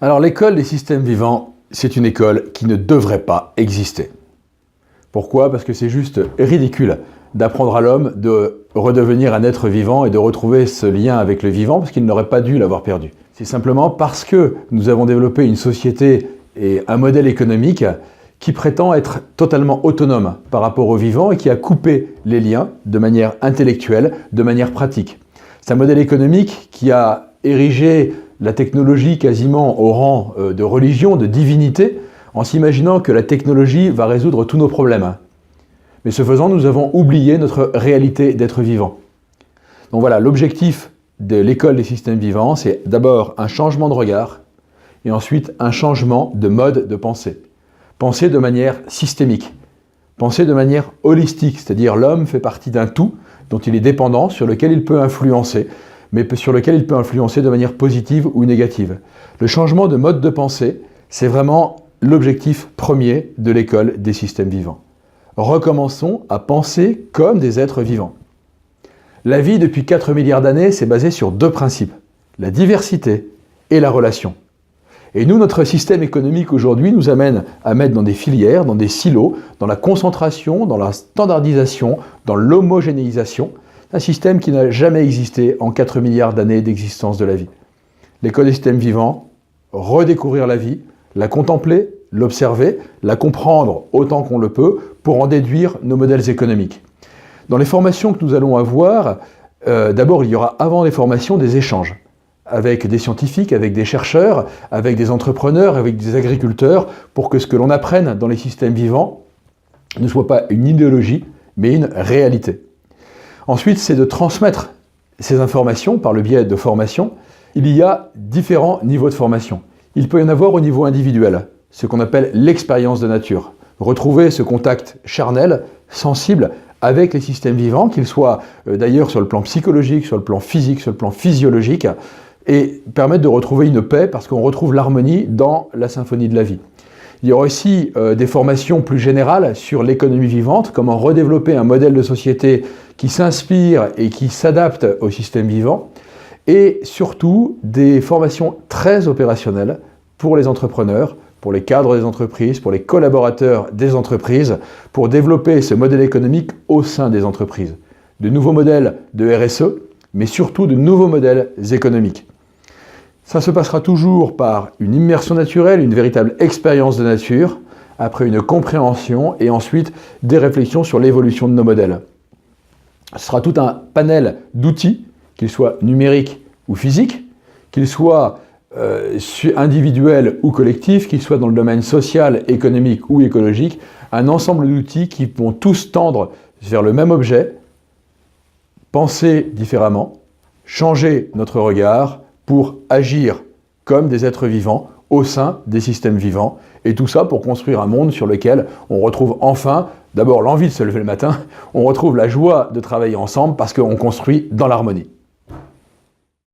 Alors l'école des systèmes vivants, c'est une école qui ne devrait pas exister. Pourquoi? Parce que c'est juste ridicule d'apprendre à l'homme de redevenir un être vivant et de retrouver ce lien avec le vivant parce qu'il n'aurait pas dû l'avoir perdu. C'est simplement parce que nous avons développé une société et un modèle économique qui prétend être totalement autonome par rapport au vivant et qui a coupé les liens de manière intellectuelle, de manière pratique. C'est un modèle économique qui a érigé la technologie quasiment au rang de religion, de divinité, en s'imaginant que la technologie va résoudre tous nos problèmes. Mais ce faisant, nous avons oublié notre réalité d'être vivant. Donc voilà, l'objectif de l'école des systèmes vivants, c'est d'abord un changement de regard et ensuite un changement de mode de pensée. Penser de manière systémique, penser de manière holistique, c'est-à-dire l'homme fait partie d'un tout dont il est dépendant, sur lequel il peut influencer, mais sur lequel il peut influencer de manière positive ou négative. Le changement de mode de pensée, c'est vraiment l'objectif premier de l'école des systèmes vivants. Recommençons à penser comme des êtres vivants. La vie, depuis 4 milliards d'années, s'est basée sur deux principes, la diversité et la relation. Et nous, notre système économique aujourd'hui nous amène à mettre dans des filières, dans des silos, dans la concentration, dans la standardisation, dans l'homogénéisation, un système qui n'a jamais existé en 4 milliards d'années d'existence de la vie. L'école des systèmes vivants, redécouvrir la vie, la contempler, l'observer, la comprendre autant qu'on le peut pour en déduire nos modèles économiques. Dans les formations que nous allons avoir, d'abord il y aura avant les formations des échanges avec des scientifiques, avec des chercheurs, avec des entrepreneurs, avec des agriculteurs, pour que ce que l'on apprenne dans les systèmes vivants ne soit pas une idéologie, mais une réalité. Ensuite, c'est de transmettre ces informations par le biais de formation. Il y a différents niveaux de formation. Il peut y en avoir au niveau individuel, ce qu'on appelle l'expérience de nature. Retrouver ce contact charnel, sensible, avec les systèmes vivants, qu'ils soient d'ailleurs sur le plan psychologique, sur le plan physique, sur le plan physiologique, et permettre de retrouver une paix parce qu'on retrouve l'harmonie dans la symphonie de la vie. Il y aura aussi des formations plus générales sur l'économie vivante, comment redévelopper un modèle de société qui s'inspire et qui s'adapte au système vivant, et surtout des formations très opérationnelles pour les entrepreneurs, pour les cadres des entreprises, pour les collaborateurs des entreprises, pour développer ce modèle économique au sein des entreprises. De nouveaux modèles de RSE, mais surtout de nouveaux modèles économiques. Ça se passera toujours par une immersion naturelle, une véritable expérience de nature, après une compréhension et ensuite des réflexions sur l'évolution de nos modèles. Ce sera tout un panel d'outils, qu'ils soient numériques ou physiques, qu'ils soient individuels ou collectifs, qu'ils soient dans le domaine social, économique ou écologique, un ensemble d'outils qui vont tous tendre vers le même objet, penser différemment, changer notre regard pour agir comme des êtres vivants au sein des systèmes vivants, et tout ça pour construire un monde sur lequel on retrouve enfin, d'abord l'envie de se lever le matin, on retrouve la joie de travailler ensemble parce qu'on construit dans l'harmonie.